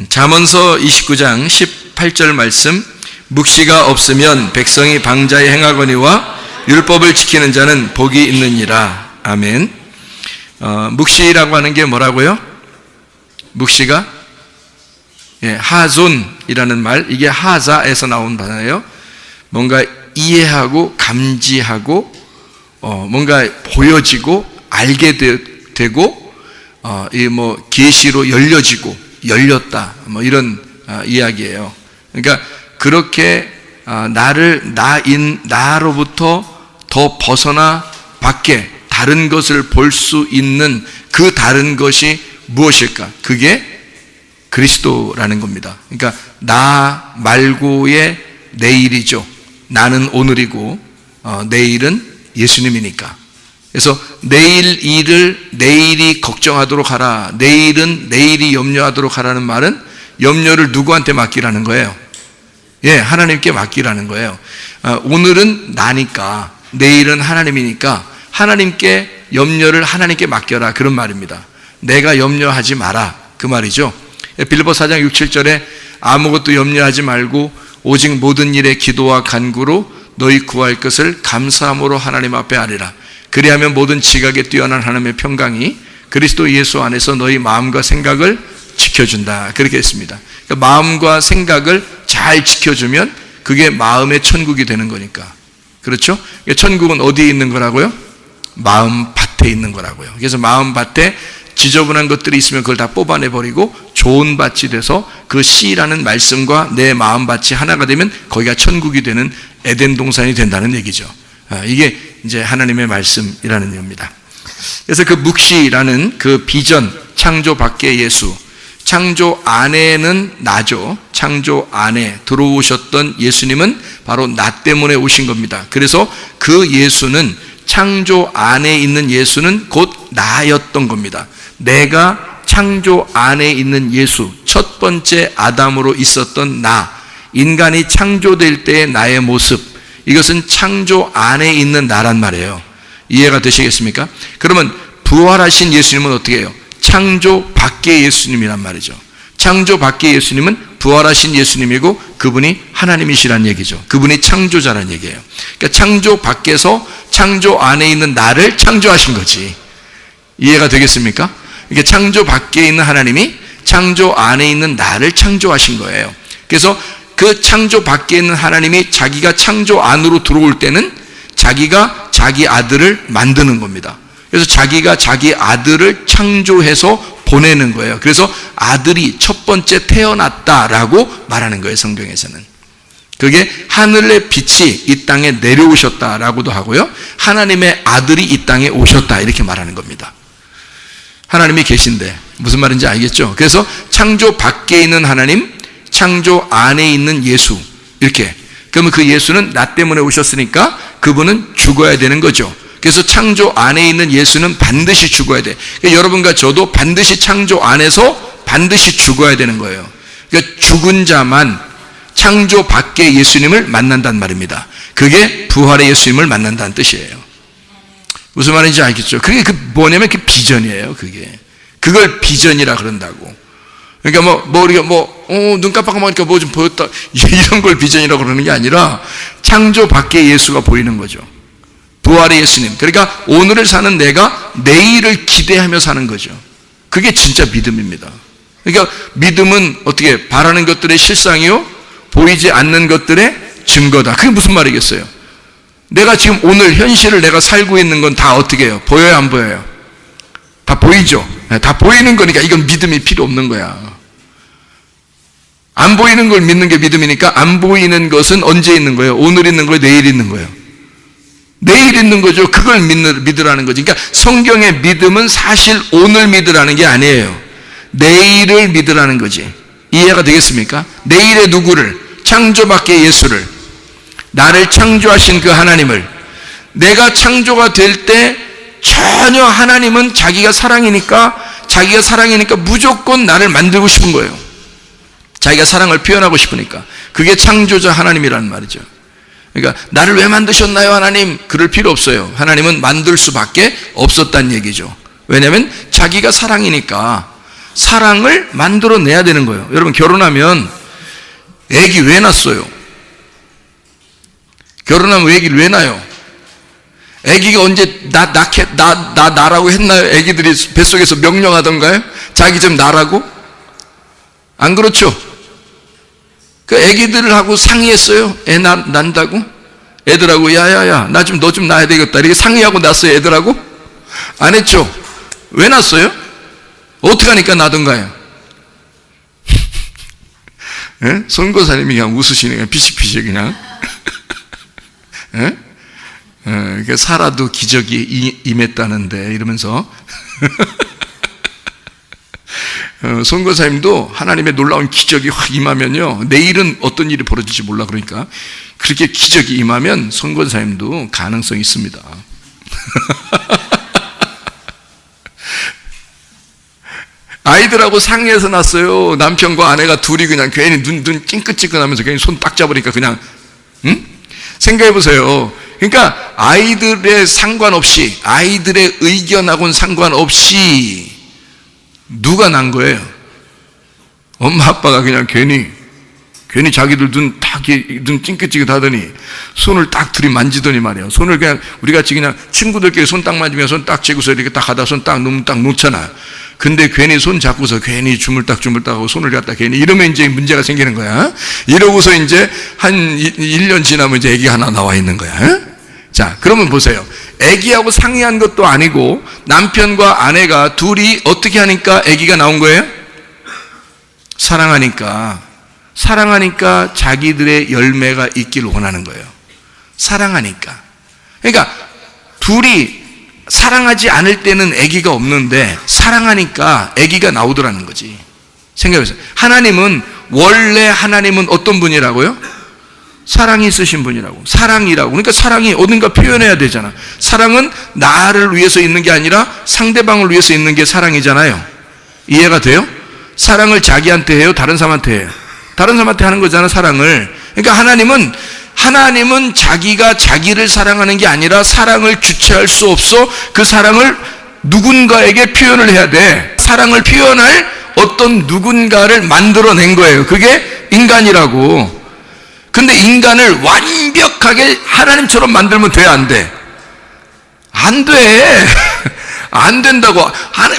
잠언서 29장 18절 말씀, 묵시가 없으면 백성이 방자에 행하거니와 율법을 지키는 자는 복이 있느니라. 아멘. 묵시라고 하는 게 뭐라고요? 묵시가 하존이라는 말, 이게 하자에서 나온 단어예요. 뭔가 이해하고 감지하고 뭔가 보여지고 알게 되고 이 계시로 열려지고 열렸다, 이런 이야기예요. 그러니까 그렇게 나로부터 더 벗어나 밖에 다른 것을 볼 수 있는 그 다른 것이 무엇일까? 그게 그리스도라는 겁니다. 그러니까 나 말고의 내일이죠. 나는 오늘이고 내일은 예수님이니까. 그래서 내일 일을 내일이 걱정하도록 하라, 내일은 내일이 염려하도록 하라는 말은 염려를 누구한테 맡기라는 거예요? 하나님께 맡기라는 거예요. 오늘은 나니까, 내일은 하나님이니까 하나님께 염려를 하나님께 맡겨라, 그런 말입니다. 내가 염려하지 마라, 그 말이죠. 빌립보 4장 6, 7절에 아무것도 염려하지 말고 오직 모든 일에 기도와 간구로 너희 구할 것을 감사함으로 하나님 앞에 아뢰라. 그리하면 모든 지각에 뛰어난 하나님의 평강이 그리스도 예수 안에서 너희 마음과 생각을 지켜준다, 그렇게 했습니다. 그러니까 마음과 생각을 잘 지켜주면 그게 마음의 천국이 되는 거니까. 그렇죠? 천국은 어디에 있는 거라고요? 마음 밭에 있는 거라고요. 그래서 마음 밭에 지저분한 것들이 있으면 그걸 다 뽑아내버리고 좋은 밭이 돼서 그 씨라는 말씀과 내 마음 밭이 하나가 되면 거기가 천국이 되는 에덴 동산이 된다는 얘기죠. 이게 이제 하나님의 말씀이라는 겁니다. 그래서 그 묵시라는 그 비전, 창조 밖의 예수, 창조 안에는 나죠. 창조 안에 들어오셨던 예수님은 바로 나 때문에 오신 겁니다. 그래서 그 예수는, 창조 안에 있는 예수는 곧 나였던 겁니다. 내가 창조 안에 있는 예수, 첫 번째 아담으로 있었던 나, 인간이 창조될 때의 나의 모습, 이것은 창조 안에 있는 나란 말이에요. 이해가 되시겠습니까? 그러면 부활하신 예수님은 어떻게 해요? 창조 밖의 예수님이란 말이죠. 창조 밖의 예수님은 부활하신 예수님이고 그분이 하나님이시란 얘기죠. 그분이 창조자란 얘기예요. 그러니까 창조 밖에서 창조 안에 있는 나를 창조하신 거지. 이해가 되겠습니까? 그러니까 창조 밖에 있는 하나님이 창조 안에 있는 나를 창조하신 거예요. 그래서 그 창조 밖에 있는 하나님이 자기가 창조 안으로 들어올 때는 자기가 자기 아들을 만드는 겁니다. 그래서 자기가 자기 아들을 창조해서 보내는 거예요. 그래서 아들이 첫 번째 태어났다라고 말하는 거예요, 성경에서는. 그게 하늘의 빛이 이 땅에 내려오셨다라고도 하고요, 하나님의 아들이 이 땅에 오셨다, 이렇게 말하는 겁니다. 하나님이 계신데 무슨 말인지 알겠죠? 그래서 창조 밖에 있는 하나님, 창조 안에 있는 예수, 이렇게. 그러면 그 예수는 나 때문에 오셨으니까 그분은 죽어야 되는 거죠. 그래서 창조 안에 있는 예수는 반드시 죽어야 돼. 그러니까 여러분과 저도 반드시 창조 안에서 반드시 죽어야 되는 거예요. 그러니까 죽은 자만 창조 밖의 예수님을 만난단 말입니다. 그게 부활의 예수님을 만난다는 뜻이에요. 무슨 말인지 알겠죠? 그게 뭐냐면 그 비전이에요, 그게. 그걸 비전이라 그런다고. 그러니까 우리가 눈 깜빡하고 보니까 뭐 좀 보였다, 이런 걸 비전이라고 그러는 게 아니라 창조 밖의 예수가 보이는 거죠. 부활의 예수님. 그러니까 오늘을 사는 내가 내일을 기대하며 사는 거죠. 그게 진짜 믿음입니다. 그러니까 믿음은 어떻게, 바라는 것들의 실상이요 보이지 않는 것들의 증거다. 그게 무슨 말이겠어요? 내가 지금 오늘 현실을 내가 살고 있는 건 다 어떻게 해요? 보여요, 안 보여요? 다 보이죠? 다 보이는 거니까 이건 믿음이 필요 없는 거야. 안 보이는 걸 믿는 게 믿음이니까 안 보이는 것은 언제 있는 거예요? 오늘 있는 거예요? 내일 있는 거예요? 내일 있는 거죠. 그걸 믿으라는 거지. 그러니까 성경의 믿음은 사실 오늘 믿으라는 게 아니에요. 내일을 믿으라는 거지. 이해가 되겠습니까? 내일의 누구를? 창조 밖의 예수를, 나를 창조하신 그 하나님을. 내가 창조가 될 때 전혀 하나님은 자기가 사랑이니까 무조건 나를 만들고 싶은 거예요. 자기가 사랑을 표현하고 싶으니까. 그게 창조자 하나님이라는 말이죠. 그러니까 나를 왜 만드셨나요, 하나님? 그럴 필요 없어요. 하나님은 만들 수밖에 없었다는 얘기죠. 왜냐하면 자기가 사랑이니까. 사랑을 만들어내야 되는 거예요. 여러분, 결혼하면 애기 왜 낳았어요? 결혼하면 애기를 왜 낳아요? 애기가 언제 나라고 했나요? 애기들이 뱃속에서 명령하던가요? 자기 좀 나라고? 안 그렇죠? 그 애기들하고 상의했어요? 애 난다고? 애들하고 야야야 너 좀 낳아야 되겠다 이렇게 상의하고 낳았어요? 애들하고? 안 했죠? 왜 낳았어요? 어떻게 하니까 나던가요? 예? 선교사님이 그냥 웃으시네. 그냥 피식피식 그냥. 예? 그러니까 살아도 기적이 임했다는데 이러면서 선교사님도 하나님의 놀라운 기적이 확 임하면요, 내일은 어떤 일이 벌어질지 몰라. 그러니까 그렇게 기적이 임하면 선교사님도 가능성이 있습니다. 아이들하고 상의해서 났어요. 남편과 아내가 둘이 그냥 괜히 눈 찡긋찡긋하면서 괜히 손 딱 잡으니까 그냥, 응? 생각해 보세요. 그러니까 아이들의 상관없이, 아이들의 의견하고는 상관없이 누가 난 거예요? 엄마 아빠가 그냥 괜히 자기들 눈 찡긋찡긋 하더니 손을 딱 들이만지더니 말이에요. 손을 그냥 우리 같이 그냥 친구들끼리 손 딱 만지면 손 딱 쥐고서 이렇게 딱 하다 손 딱 놓으면 딱 놓잖아. 근데 괜히 손 잡고서 괜히 주물딱 하고 손을 갖다 괜히 이러면 이제 문제가 생기는 거야. 이러고서 이제 한 1년 지나면 이제 애기가 하나 나와 있는 거야. 자, 그러면 보세요. 애기하고 상의한 것도 아니고 남편과 아내가 둘이 어떻게 하니까 애기가 나온 거예요? 사랑하니까 자기들의 열매가 있기를 원하는 거예요. 사랑하니까. 그러니까 둘이 사랑하지 않을 때는 아기가 없는데 사랑하니까 아기가 나오더라는 거지. 생각해보세요. 원래 하나님은 어떤 분이라고요? 사랑이 있으신 분이라고. 사랑이라고. 그러니까 사랑이 어딘가 표현해야 되잖아. 사랑은 나를 위해서 있는 게 아니라 상대방을 위해서 있는 게 사랑이잖아요. 이해가 돼요? 사랑을 자기한테 해요? 다른 사람한테 해요? 다른 사람한테 하는 거잖아, 사랑을. 그러니까 하나님은 자기가 자기를 사랑하는 게 아니라 사랑을 주체할 수 없어. 그 사랑을 누군가에게 표현을 해야 돼. 사랑을 표현할 어떤 누군가를 만들어낸 거예요. 그게 인간이라고. 근데 인간을 완벽하게 하나님처럼 만들면 돼, 안 돼? 안 돼. 안 된다고.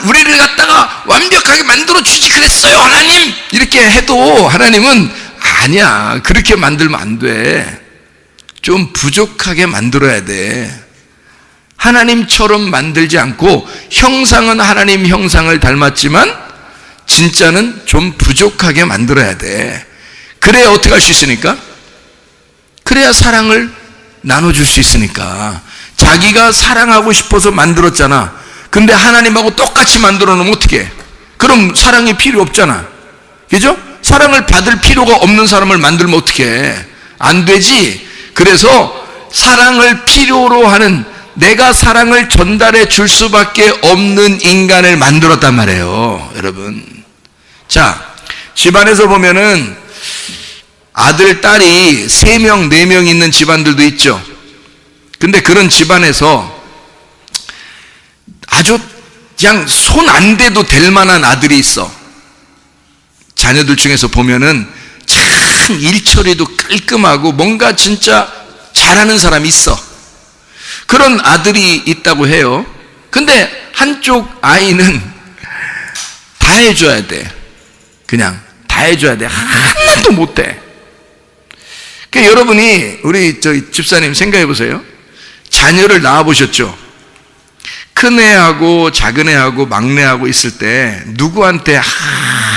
우리를 갖다가 완벽하게 만들어 주지 그랬어요, 하나님. 이렇게 해도 하나님은 아니야. 그렇게 만들면 안 돼. 좀 부족하게 만들어야 돼. 하나님처럼 만들지 않고, 형상은 하나님 형상을 닮았지만 진짜는 좀 부족하게 만들어야 돼. 그래야 어떻게 할 수 있으니까? 그래야 사랑을 나눠줄 수 있으니까. 자기가 사랑하고 싶어서 만들었잖아. 근데 하나님하고 똑같이 만들어 놓으면 어떡해? 그럼 사랑이 필요 없잖아. 그죠? 사랑을 받을 필요가 없는 사람을 만들면 어떡해? 안 되지. 그래서 사랑을 필요로 하는, 내가 사랑을 전달해 줄 수밖에 없는 인간을 만들었단 말이에요, 여러분. 자, 집안에서 보면은 아들, 딸이 3명, 4명 있는 집안들도 있죠. 근데 그런 집안에서 아주 그냥 손 안 대도 될 만한 아들이 있어. 자녀들 중에서 보면은 참 일처리도 깔끔하고 뭔가 진짜 잘하는 사람이 있어. 그런 아들이 있다고 해요. 근데 한쪽 아이는 다 해줘야 돼. 그냥 다 해줘야 돼. 하나도 못해. 그러니까 여러분이, 우리 집사님 생각해 보세요. 자녀를 낳아보셨죠? 큰 애하고 작은 애하고 막내하고 있을 때 누구한테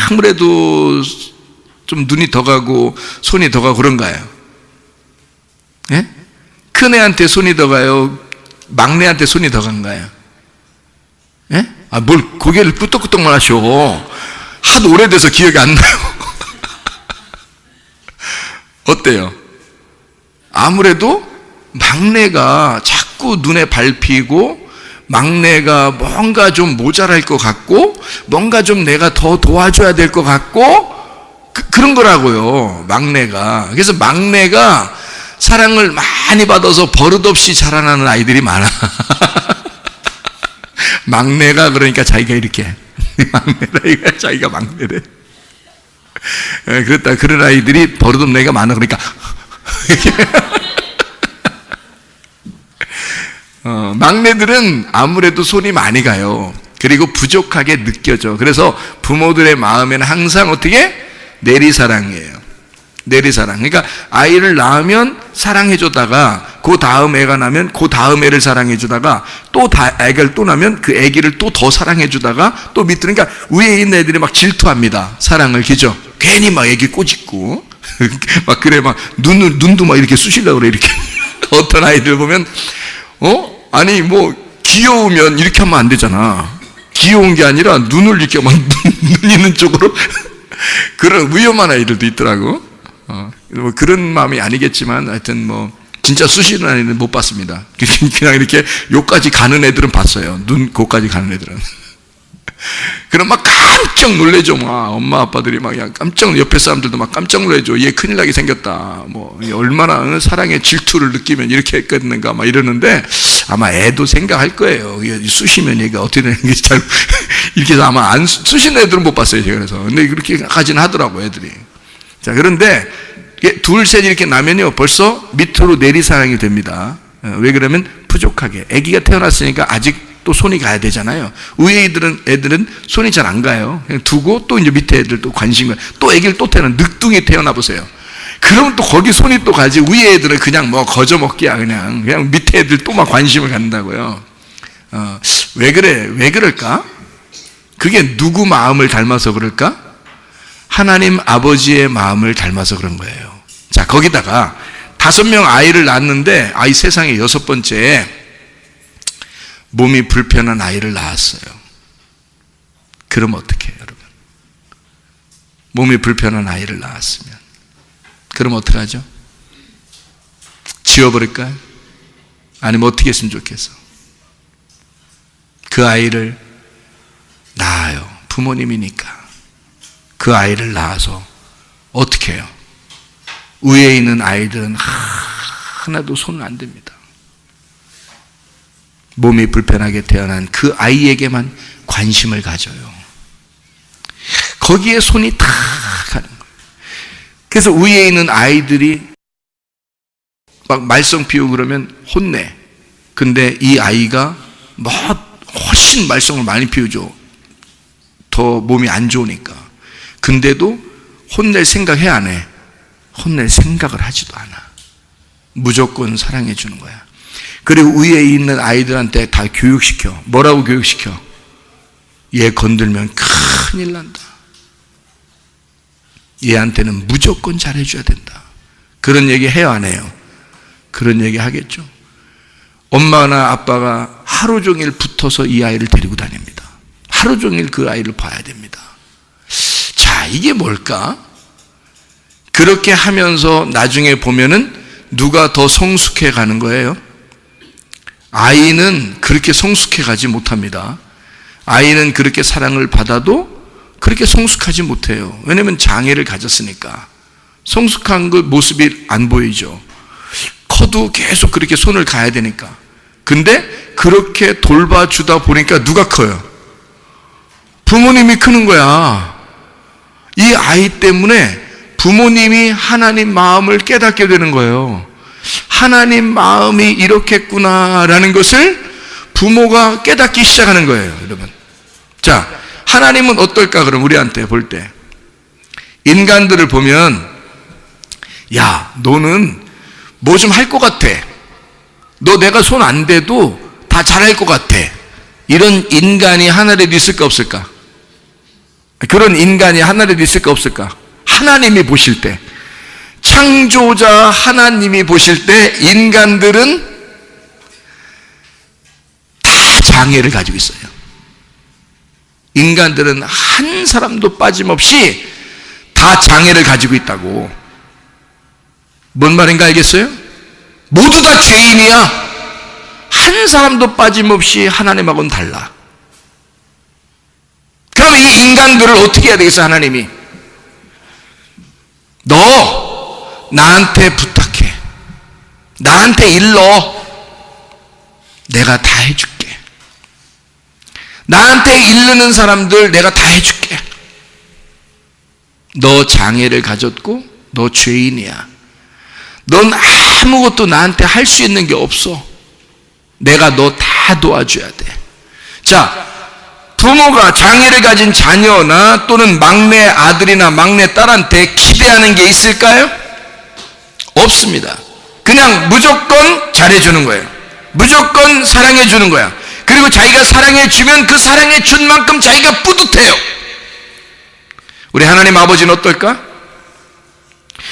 아무래도 좀 눈이 더 가고 손이 더 가고 그런가요? 예? 큰 애한테 손이 더 가요? 막내한테 손이 더 간가요? 예? 뭘 고개를 끄덕끄덕만 하셔. 하도 오래돼서 기억이 안 나요. 어때요? 아무래도 막내가 자꾸 눈에 밟히고, 막내가 뭔가 좀 모자랄 것 같고, 뭔가 좀 내가 더 도와줘야 될 것 같고, 그런 거라고요, 막내가. 그래서 막내가 사랑을 많이 받아서 버릇없이 자라나는 아이들이 많아. 막내가 그러니까 자기가 이렇게 막내라 이거야. 자기가 막내래. 그렇다. 그런 아이들이 버릇없는 애가 많아. 그러니까 막내들은 아무래도 손이 많이 가요. 그리고 부족하게 느껴져. 그래서 부모들의 마음에는 항상 어떻게? 내리사랑이에요. 내리사랑. 그러니까 아이를 낳으면 사랑해주다가 그 다음 애가 나면 그 다음 애를 사랑해주다가 또 애를 또 나면 그 애기를 또 더 사랑해주다가 또 밑에, 그러니까 위에 있는 애들이 막 질투합니다. 사랑을. 그죠? 괜히 막 애기 꼬집고 막 그래 막 눈도 막 이렇게 쑤시려고 그래 이렇게. 어떤 아이들 보면 아니 뭐 귀여우면 이렇게 하면 안 되잖아. 귀여운 게 아니라 눈을 이렇게 막 눈 있는 쪽으로 그런 위험한 아이들도 있더라고. 뭐 그런 마음이 아니겠지만 하여튼 뭐 진짜 쑤시는 아이는 못 봤습니다. 그냥 이렇게 요까지 가는 애들은 봤어요. 눈 고까지 가는 애들은. 그럼 막 깜짝 놀래죠. 막 엄마 아빠들이 막 그냥 옆에 사람들도 막 깜짝 놀래죠. 얘 큰일 나게 생겼다. 뭐 얼마나 사랑의 질투를 느끼면 이렇게 했겠는가 막 이러는데 아마 애도 생각할 거예요. 쑤시면 얘가 어떻게 되는지 잘 이렇게 해서 아마 안 쑤시는 애들은 못 봤어요. 제가 그래서. 근데 그렇게까지는 하더라고 애들이. 자, 그런데 둘, 셋 이렇게 나면요 벌써 밑으로 내리사랑이 됩니다. 왜 그러면 부족하게. 아기가 태어났으니까 아직 또 손이 가야 되잖아요. 위에 애들은 손이 잘 안 가요. 그냥 두고 또 이제 밑에 애들 또 관심을, 또 아기를 또 늑둥이 태어나 보세요. 그러면 또 거기 손이 또 가지. 위에 애들은 그냥 뭐 거저 먹기야. 그냥 밑에 애들 또 막 관심을 갖는다고요. 왜 그래? 왜 그럴까? 그게 누구 마음을 닮아서 그럴까? 하나님 아버지의 마음을 닮아서 그런 거예요. 자, 거기다가 5명 아이를 낳았는데 아이 세상에 6번째에 몸이 불편한 아이를 낳았어요. 그럼 어떻게 해요, 여러분? 몸이 불편한 아이를 낳았으면 그럼 어떡하죠? 지워버릴까요? 아니면 어떻게 했으면 좋겠어? 그 아이를 낳아요. 부모님이니까 그 아이를 낳아서 어떻게 해요? 위에 있는 아이들은 하나도 손 안 댑니다. 몸이 불편하게 태어난 그 아이에게만 관심을 가져요. 거기에 손이 다 가는 거예요. 그래서 위에 있는 아이들이 막 말썽 피우고 그러면 혼내. 근데 이 아이가 뭐 훨씬 말썽을 많이 피우죠. 더 몸이 안 좋으니까. 근데도 혼낼 생각 해, 안 해? 혼낼 생각을 하지도 않아. 무조건 사랑해 주는 거야. 그리고 위에 있는 아이들한테 다 교육시켜. 뭐라고 교육시켜? 얘 건들면 큰일 난다. 얘한테는 무조건 잘해줘야 된다. 그런 얘기 해요, 안 해요? 그런 얘기 하겠죠. 엄마나 아빠가 하루 종일 붙어서 이 아이를 데리고 다닙니다. 하루 종일 그 아이를 봐야 됩니다. 자, 이게 뭘까? 그렇게 하면서 나중에 보면은 누가 더 성숙해 가는 거예요? 아이는 그렇게 성숙해 가지 못합니다. 아이는 그렇게 사랑을 받아도 그렇게 성숙하지 못해요. 왜냐하면 장애를 가졌으니까. 성숙한 그 모습이 안 보이죠. 커도 계속 그렇게 손을 가야 되니까. 근데 그렇게 돌봐주다 보니까 누가 커요? 부모님이 크는 거야. 이 아이 때문에 부모님이 하나님 마음을 깨닫게 되는 거예요. 하나님 마음이 이렇겠구나라는 것을 부모가 깨닫기 시작하는 거예요, 여러분. 자, 하나님은 어떨까, 그럼 우리한테 볼 때. 인간들을 보면, 야, 너는 뭐 좀 할 것 같아. 너 내가 손 안 대도 다 잘할 것 같아. 이런 인간이 하늘에도 있을까, 없을까? 그런 인간이 하늘에도 있을까, 없을까? 하나님이 보실 때, 창조자 하나님이 보실 때 인간들은 다 장애를 가지고 있어요. 인간들은 한 사람도 빠짐없이 다 장애를 가지고 있다고. 뭔 말인가 알겠어요? 모두 다 죄인이야. 한 사람도 빠짐없이 하나님하고는 달라. 그럼 이 인간들을 어떻게 해야 되겠어, 하나님이? 너 나한테 부탁해. 나한테 일러. 내가 다 해줄게. 나한테 이르는 사람들 내가 다 해줄게. 너 장애를 가졌고 너 죄인이야. 넌 아무것도 나한테 할 수 있는 게 없어. 내가 너 다 도와줘야 돼. 자, 부모가 장애를 가진 자녀나 또는 막내 아들이나 막내 딸한테 기대하는 게 있을까요? 없습니다. 그냥 무조건 잘해주는 거예요. 무조건 사랑해주는 거야. 그리고 자기가 사랑해주면 그 사랑해준 만큼 자기가 뿌듯해요. 우리 하나님 아버지는 어떨까?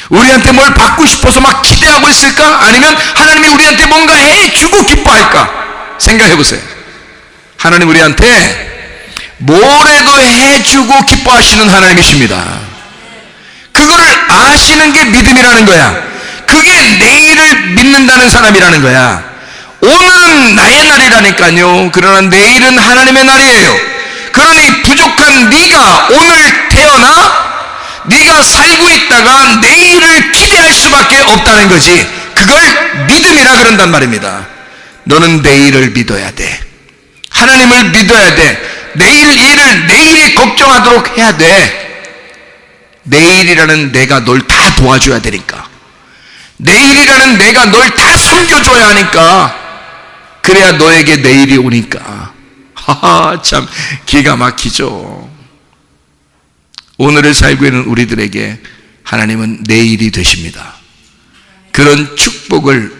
우리한테 뭘 받고 싶어서 막 기대하고 있을까? 아니면 하나님이 우리한테 뭔가 해주고 기뻐할까? 생각해 보세요. 하나님 우리한테 뭐래도 해주고 기뻐하시는 하나님이십니다. 그거를 아시는 게 믿음이라는 거야. 그게 내일을 믿는다는 사람이라는 거야. 오늘은 나의 날이라니까요. 그러나 내일은 하나님의 날이에요. 그러니 부족한 네가 오늘 태어나 네가 살고 있다가 내일을 기대할 수밖에 없다는 거지. 그걸 믿음이라 그런단 말입니다. 너는 내일을 믿어야 돼. 하나님을 믿어야 돼. 내일 일을 내일이 걱정하도록 해야 돼. 내일이라는 내가 널 다 도와줘야 되니까. 내일이라는 내가 널 다 섬겨줘야 하니까. 그래야 너에게 내일이 오니까. 하하, 참 기가 막히죠. 오늘을 살고 있는 우리들에게 하나님은 내일이 되십니다. 그런 축복을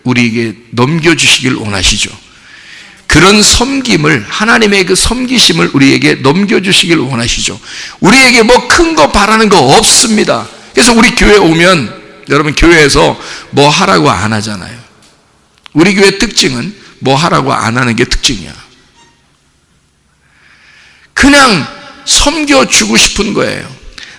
우리에게 넘겨주시길 원하시죠. 그런 섬김을, 하나님의 그 섬기심을 우리에게 넘겨주시길 원하시죠. 우리에게 뭐 큰 거 바라는 거 없습니다. 그래서 우리 교회 오면 여러분 교회에서 뭐 하라고 안 하잖아요. 우리 교회 특징은 뭐 하라고 안 하는 게 특징이야. 그냥 섬겨주고 싶은 거예요.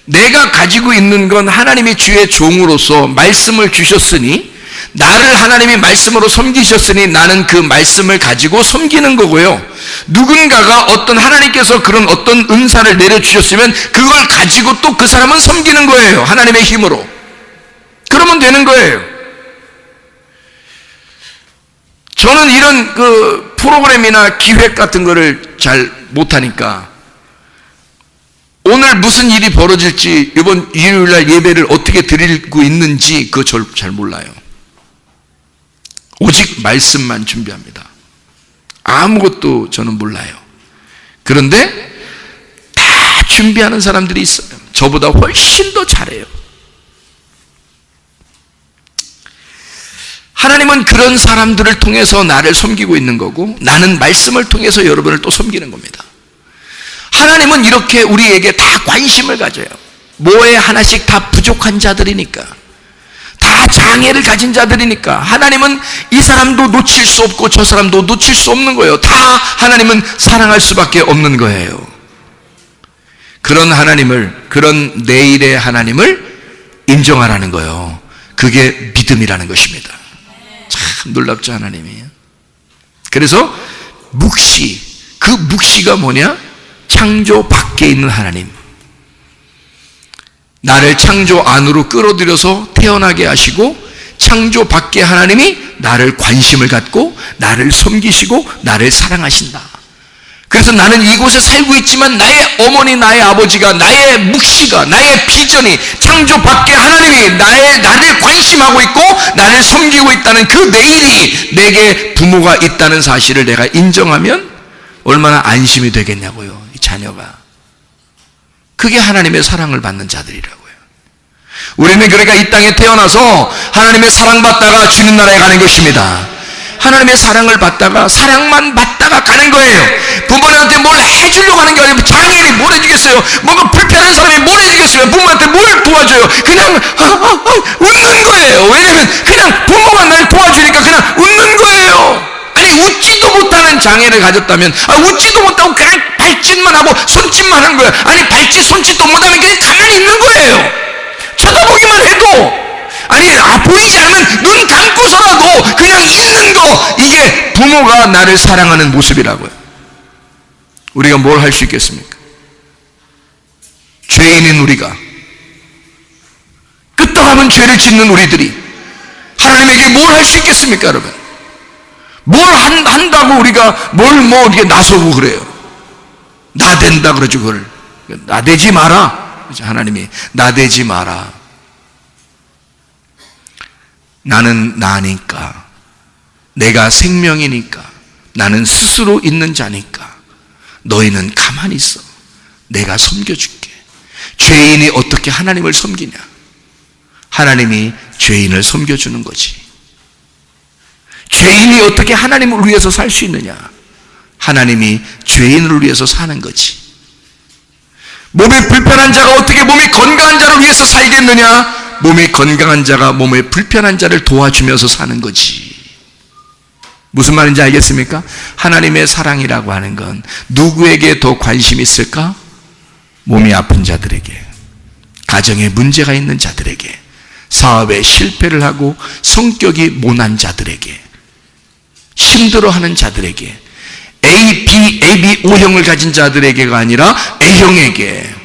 내가 가지고 있는 건 하나님의 주의 종으로서 말씀을 주셨으니, 나를 하나님이 말씀으로 섬기셨으니 나는 그 말씀을 가지고 섬기는 거고요. 누군가가 어떤 하나님께서 그런 어떤 은사를 내려주셨으면 그걸 가지고 또 그 사람은 섬기는 거예요. 하나님의 힘으로. 그러면 되는 거예요. 저는 이런 그 프로그램이나 기획 같은 거를 잘 못하니까 오늘 무슨 일이 벌어질지, 이번 일요일날 예배를 어떻게 드리고 있는지 그거 잘 몰라요. 오직 말씀만 준비합니다. 아무것도 저는 몰라요. 그런데 다 준비하는 사람들이 있어요. 저보다 훨씬 더 잘해요. 하나님은 그런 사람들을 통해서 나를 섬기고 있는 거고, 나는 말씀을 통해서 여러분을 또 섬기는 겁니다. 하나님은 이렇게 우리에게 다 관심을 가져요. 뭐에 하나씩 다 부족한 자들이니까, 다 장애를 가진 자들이니까 하나님은 이 사람도 놓칠 수 없고 저 사람도 놓칠 수 없는 거예요. 다 하나님은 사랑할 수밖에 없는 거예요. 그런 하나님을, 그런 내일의 하나님을 인정하라는 거예요. 그게 믿음이라는 것입니다. 참 놀랍죠, 하나님이. 그래서 묵시, 그 묵시가 뭐냐? 창조 밖에 있는 하나님. 나를 창조 안으로 끌어들여서 태어나게 하시고, 창조 밖에 하나님이 나를 관심을 갖고 나를 섬기시고 나를 사랑하신다. 그래서 나는 이곳에 살고 있지만 나의 어머니, 나의 아버지가, 나의 묵시가, 나의 비전이 창조 밖에 하나님이 나를 관심하고 있고 나를 섬기고 있다는 그 내일이 내게 부모가 있다는 사실을 내가 인정하면 얼마나 안심이 되겠냐고요, 이 자녀가. 그게 하나님의 사랑을 받는 자들이라고요. 우리는 그러니까 이 땅에 태어나서 하나님의 사랑받다가 주님 나라에 가는 것입니다. 하나님의 사랑을 받다가, 사랑만 받다가 가는 거예요. 부모님한테 뭘 해주려고 하는 게 아니고, 장애인이 뭘 해주겠어요? 뭔가 불편한 사람이 뭘 해주겠어요? 부모한테 뭘 도와줘요? 그냥 웃는 거예요. 왜냐면 그냥 부모가 날 도와주니까 그냥 웃는 거예요. 아니, 웃지도 못하는 장애를 가졌다면, 웃지도 못하고 그냥 발짓만 하고 손짓만 한 거예요. 아니, 발짓 손짓도 못하면 그냥 가만히 있는 거예요. 쳐다보기만 해도, 아니, 보이지 않으면 눈 감고서라도 그냥 있는 거, 이게 부모가 나를 사랑하는 모습이라고요. 우리가 뭘 할 수 있겠습니까? 죄인인 우리가, 끄떡하면 죄를 짓는 우리들이 하나님에게 뭘 할 수 있겠습니까, 여러분? 뭘 한다고 우리가 이렇게 나서고 그래요? 나댄다 그러죠. 그걸 나대지 마라. 하나님이 나대지 마라. 나는 나니까, 내가 생명이니까, 나는 스스로 있는 자니까 너희는 가만히 있어. 내가 섬겨줄게. 죄인이 어떻게 하나님을 섬기냐? 하나님이 죄인을 섬겨주는 거지. 죄인이 어떻게 하나님을 위해서 살 수 있느냐? 하나님이 죄인을 위해서 사는 거지. 몸이 불편한 자가 어떻게 몸이 건강한 자를 위해서 살겠느냐? 몸이 건강한 자가 몸에 불편한 자를 도와주면서 사는 거지. 무슨 말인지 알겠습니까? 하나님의 사랑이라고 하는 건 누구에게 더 관심이 있을까? 몸이 아픈 자들에게, 가정에 문제가 있는 자들에게, 사업에 실패를 하고 성격이 모난 자들에게, 힘들어하는 자들에게, AB, O형을 가진 자들에게가 아니라 A형에게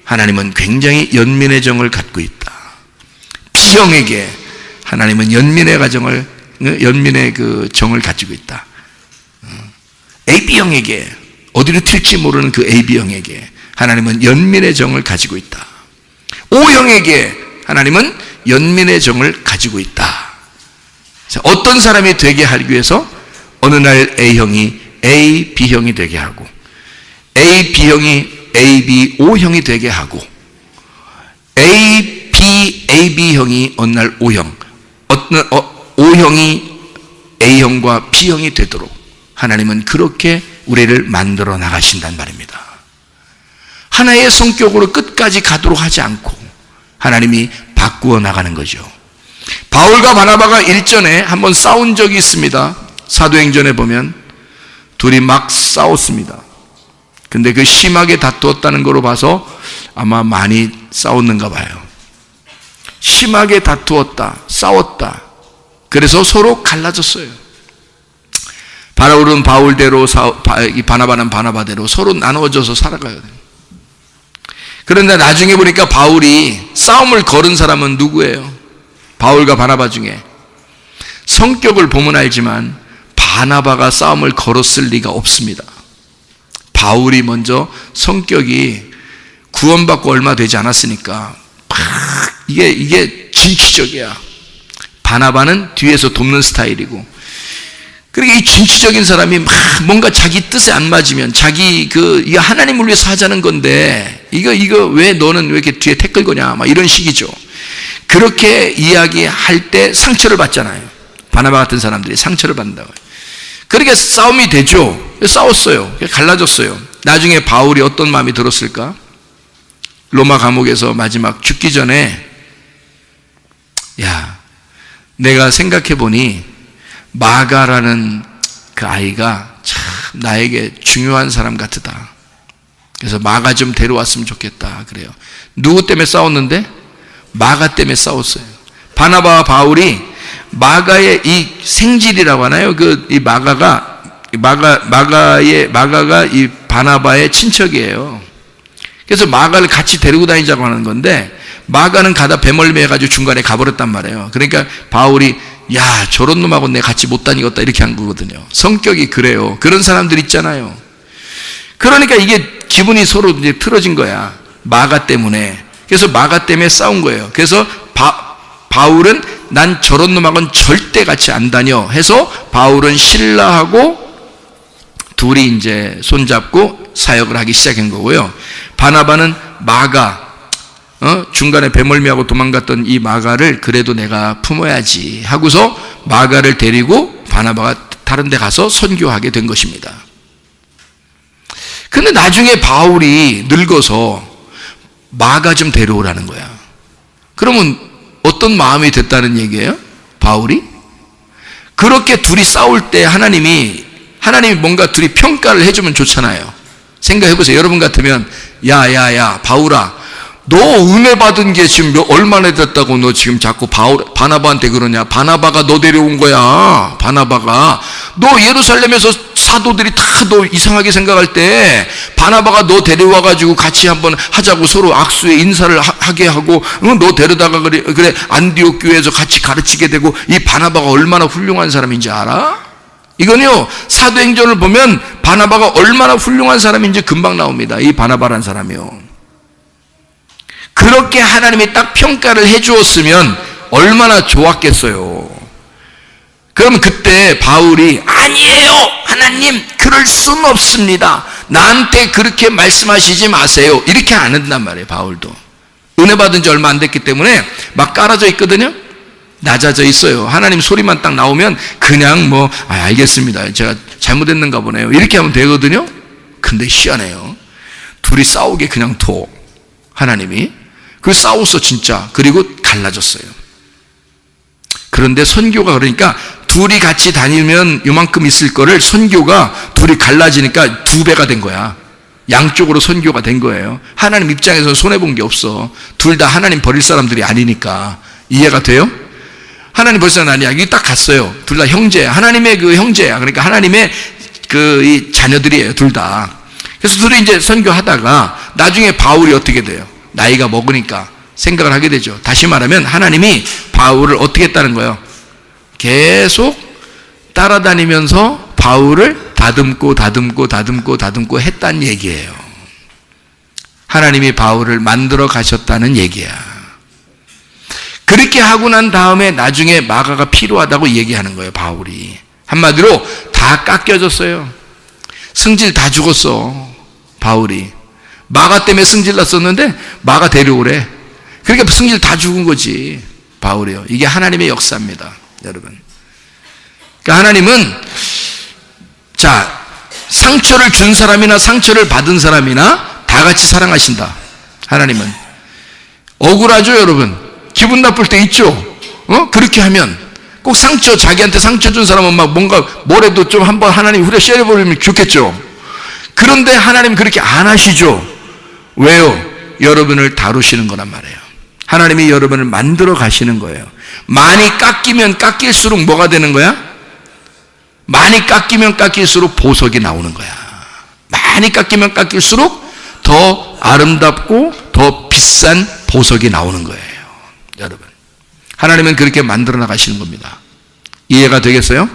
하나님은 굉장히 연민의 정을 갖고 있다. B형에게 하나님은 연민의 그 정을 가지고 있다. AB형에게, 어디로 튈지 모르는 그 AB형에게 하나님은 연민의 정을 가지고 있다. O형에게 하나님은 연민의 정을 가지고 있다. 어떤 사람이 되게 하기 위해서 어느 날 A형이 AB형이 되게 하고, AB형이 ABO형이 되게 하고, AB형이 어느 날 O형, O형이 A형과 B형이 되도록 하나님은 그렇게 우리를 만들어 나가신단 말입니다. 하나의 성격으로 끝까지 가도록 하지 않고 하나님이 바꾸어 나가는 거죠. 바울과 바나바가 일전에 한번 싸운 적이 있습니다. 사도행전에 보면 둘이 막 싸웠습니다. 근데 그 심하게 다투었다는 거로 봐서 아마 많이 싸웠는가 봐요. 심하게 다투었다, 싸웠다. 그래서 서로 갈라졌어요. 바울은 바울대로, 바나바는 바나바대로 서로 나누어져서 살아가야 돼요. 그런데 나중에 보니까 바울이 싸움을 걸은 사람은 누구예요? 바울과 바나바 중에. 성격을 보면 알지만 바나바가 싸움을 걸었을 리가 없습니다. 바울이 먼저 성격이 구원받고 얼마 되지 않았으니까 이게 진취적이야. 바나바는 뒤에서 돕는 스타일이고, 그러니까 이 진취적인 사람이 막 뭔가 자기 뜻에 안 맞으면, 이거 하나님을 위해서 하자는 건데 이거 왜 너는 왜 이렇게 뒤에 태클 거냐, 막 이런 식이죠. 그렇게 이야기할 때 상처를 받잖아요. 바나바 같은 사람들이 상처를 받는다고요. 그러니까 싸움이 되죠. 싸웠어요. 갈라졌어요. 나중에 바울이 어떤 마음이 들었을까? 로마 감옥에서 마지막 죽기 전에, 야, 내가 생각해 보니 마가라는 그 아이가 참 나에게 중요한 사람 같다. 그래서 마가 좀 데려왔으면 좋겠다. 그래요. 누구 때문에 싸웠는데? 마가 때문에 싸웠어요. 바나바와 바울이 마가의 이 생질이라고 하나요? 이 마가가 이 바나바의 친척이에요. 그래서 마가를 같이 데리고 다니자고 하는 건데, 마가는 가다 배멀미 해가지고 중간에 가버렸단 말이에요. 그러니까 바울이, 야, 저런 놈하고 내가 같이 못 다니겠다, 이렇게 한 거거든요. 성격이 그래요. 그런 사람들 있잖아요. 그러니까 이게 기분이 서로 이제 틀어진 거야. 마가 때문에. 그래서 마가 때문에 싸운 거예요. 그래서 바울은 난 저런 놈하고는 절대 같이 안 다녀 해서 바울은 신라하고 둘이 이제 손잡고 사역을 하기 시작한 거고요. 바나바는 마가, 중간에 배멀미하고 도망갔던 이 마가를 그래도 내가 품어야지 하고서 마가를 데리고 바나바가 다른 데 가서 선교하게 된 것입니다. 근데 나중에 바울이 늙어서 마가 좀 데려오라는 거야. 그러면 어떤 마음이 됐다는 얘기예요? 바울이? 그렇게 둘이 싸울 때 하나님이 뭔가 둘이 평가를 해주면 좋잖아요. 생각해보세요. 여러분 같으면, 야, 바울아, 너 은혜 받은 게 지금 얼마나 됐다고 너 지금 자꾸 바나바한테 그러냐? 바나바가 너 데려온 거야. 바나바가. 너 예루살렘에서 사도들이 다 너 이상하게 생각할 때 바나바가 너 데려와가지고 같이 한번 하자고 서로 악수에 인사를 하게 하고, 너 데려다가 그래 안디옥 교회에서 같이 가르치게 되고, 이 바나바가 얼마나 훌륭한 사람인지 알아? 이건요, 사도행전을 보면 바나바가 얼마나 훌륭한 사람인지 금방 나옵니다. 이 바나바란 사람이요. 그렇게 하나님이 딱 평가를 해주었으면 얼마나 좋았겠어요. 그럼 그때 바울이 아니에요, 하나님, 그럴 수는 없습니다. 나한테 그렇게 말씀하시지 마세요. 이렇게 안 한단 말이에요. 바울도 은혜 받은 지 얼마 안 됐기 때문에 막 깔아져 있거든요. 낮아져 있어요. 하나님 소리만 딱 나오면 그냥 알겠습니다, 제가 잘못했는가 보네요, 이렇게 하면 되거든요. 근데 희한해요. 둘이 싸우게 그냥 둬, 하나님이. 그 싸웠어 진짜. 그리고 갈라졌어요. 그런데 선교가, 그러니까 둘이 같이 다니면 요만큼 있을 거를 선교가 둘이 갈라지니까 2배가 된 거야. 양쪽으로 선교가 된 거예요. 하나님 입장에서 손해본 게 없어. 둘 다 하나님 버릴 사람들이 아니니까. 이해가 돼요? 하나님 버릴 사람 아니야. 이게 딱 갔어요. 둘 다 형제야. 하나님의 그 형제야. 그러니까 하나님의 이 자녀들이에요, 둘 다. 그래서 둘이 이제 선교하다가 나중에 바울이 어떻게 돼요? 나이가 먹으니까 생각을 하게 되죠. 다시 말하면 하나님이 바울을 어떻게 했다는 거예요? 계속 따라다니면서 바울을 다듬고 했다는 얘기예요. 하나님이 바울을 만들어 가셨다는 얘기야. 그렇게 하고 난 다음에 나중에 마가가 필요하다고 얘기하는 거예요. 바울이 한마디로 다 깎여졌어요. 승질 다 죽었어. 바울이 마가 때문에 승질 났었는데 마가 데려오래. 그러니까 승질 다 죽은 거지, 바울이요. 이게 하나님의 역사입니다, 여러분. 그러니까 하나님은 상처를 준 사람이나 상처를 받은 사람이나 다 같이 사랑하신다. 하나님은 억울하죠, 여러분. 기분 나쁠 때 있죠. 그렇게 하면 꼭 자기한테 상처 준 사람은 막 뭔가 뭐래도 좀 한번 하나님 후려 씌워버리면 좋겠죠. 그런데 하나님 그렇게 안 하시죠. 왜요? 여러분을 다루시는 거란 말이에요. 하나님이 여러분을 만들어 가시는 거예요. 많이 깎이면 깎일수록 뭐가 되는 거야? 많이 깎이면 깎일수록 보석이 나오는 거야. 많이 깎이면 깎일수록 더 아름답고 더 비싼 보석이 나오는 거예요, 여러분. 하나님은 그렇게 만들어 나가시는 겁니다. 이해가 되겠어요?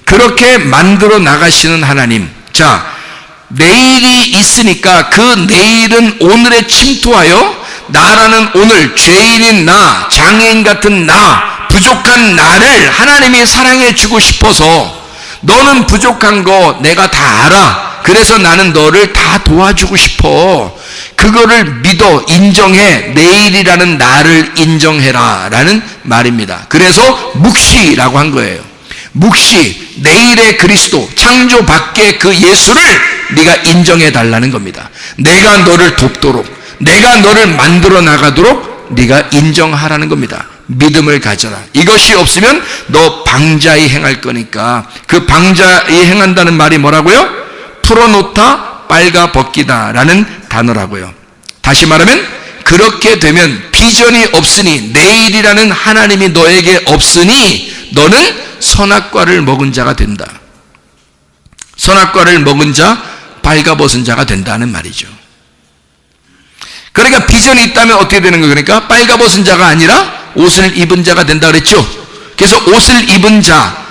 그렇게 만들어 나가시는 하나님. 내일이 있으니까 그 내일은 오늘에 침투하여 나라는 오늘, 죄인인 나, 장애인 같은 나, 부족한 나를 하나님이 사랑해 주고 싶어서, 너는 부족한 거 내가 다 알아. 그래서 나는 너를 다 도와주고 싶어. 그거를 믿어, 인정해. 내일이라는 나를 인정해라 라는 말입니다. 그래서 묵시라고 한 거예요. 묵시, 내일의 그리스도, 창조 밖의 그 예수를 네가 인정해 달라는 겁니다. 내가 너를 돕도록, 내가 너를 만들어 나가도록 네가 인정하라는 겁니다. 믿음을 가져라. 이것이 없으면 너 방자히 행할 거니까. 그 방자히 행한다는 말이 뭐라고요? 풀어놓다, 빨가 벗기다 라는 단어라고요. 다시 말하면 그렇게 되면 비전이 없으니, 내일이라는 하나님이 너에게 없으니 너는 선악과를 먹은 자가 된다. 선악과를 먹은 자, 빨가벗은 자가 된다는 말이죠. 그러니까 비전이 있다면 어떻게 되는 거예요? 그러니까 빨가벗은 자가 아니라 옷을 입은 자가 된다 그랬죠. 그래서 옷을 입은 자,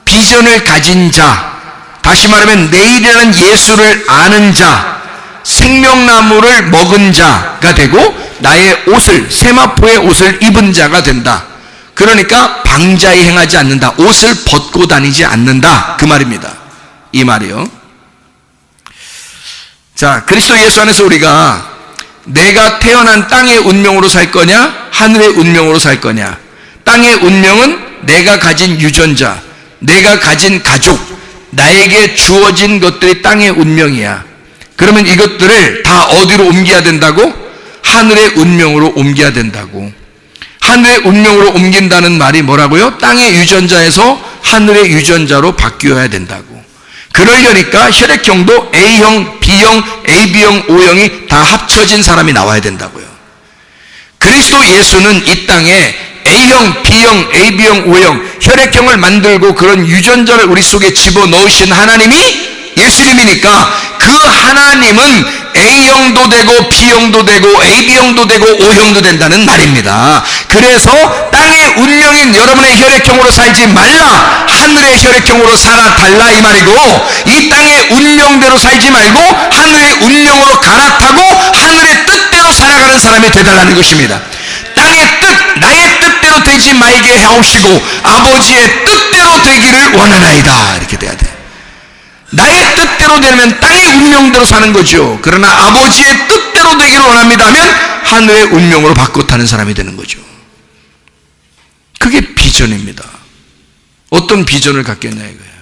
비전을 가진 자, 다시 말하면 내일이라는 예수를 아는 자, 생명나무를 먹은 자가 되고 나의 옷을, 세마포의 옷을 입은 자가 된다. 그러니까 방자히 행하지 않는다. 옷을 벗고 다니지 않는다, 그 말입니다. 이 말이요. 그리스도 예수 안에서 우리가 내가 태어난 땅의 운명으로 살 거냐, 하늘의 운명으로 살 거냐. 땅의 운명은 내가 가진 유전자, 내가 가진 가족, 나에게 주어진 것들이 땅의 운명이야. 그러면 이것들을 다 어디로 옮겨야 된다고? 하늘의 운명으로 옮겨야 된다고. 하늘의 운명으로 옮긴다는 말이 뭐라고요? 땅의 유전자에서 하늘의 유전자로 바뀌어야 된다고. 그러려니까 혈액형도 A형, B형, AB형, O형이 다 합쳐진 사람이 나와야 된다고요. 그리스도 예수는 이 땅에 A형, B형, AB형, O형 혈액형을 만들고 그런 유전자를 우리 속에 집어넣으신 하나님이 예수님이니까, 그 하나님은 A형도 되고 B형도 되고 AB형도 되고 O형도 된다는 말입니다. 그래서 땅의 운명인 여러분의 혈액형으로 살지 말라, 하늘의 혈액형으로 살아달라 이 말이고, 이 땅의 운명대로 살지 말고 하늘의 운명으로 갈아타고 하늘의 뜻대로 살아가는 사람이 되달라는 것입니다. 땅의 뜻, 나의 뜻대로 되지 말게 하옵시고 아버지의 뜻대로 되기를 원하나이다. 이렇게 돼야 돼. 나의 뜻대로 되면 땅의 운명대로 사는 거죠. 그러나 아버지의 뜻대로 되기를 원합니다 하면 하늘의 운명으로 바꿔 타는 사람이 되는 거죠. 그게 비전입니다. 어떤 비전을 갖겠냐 이거예요.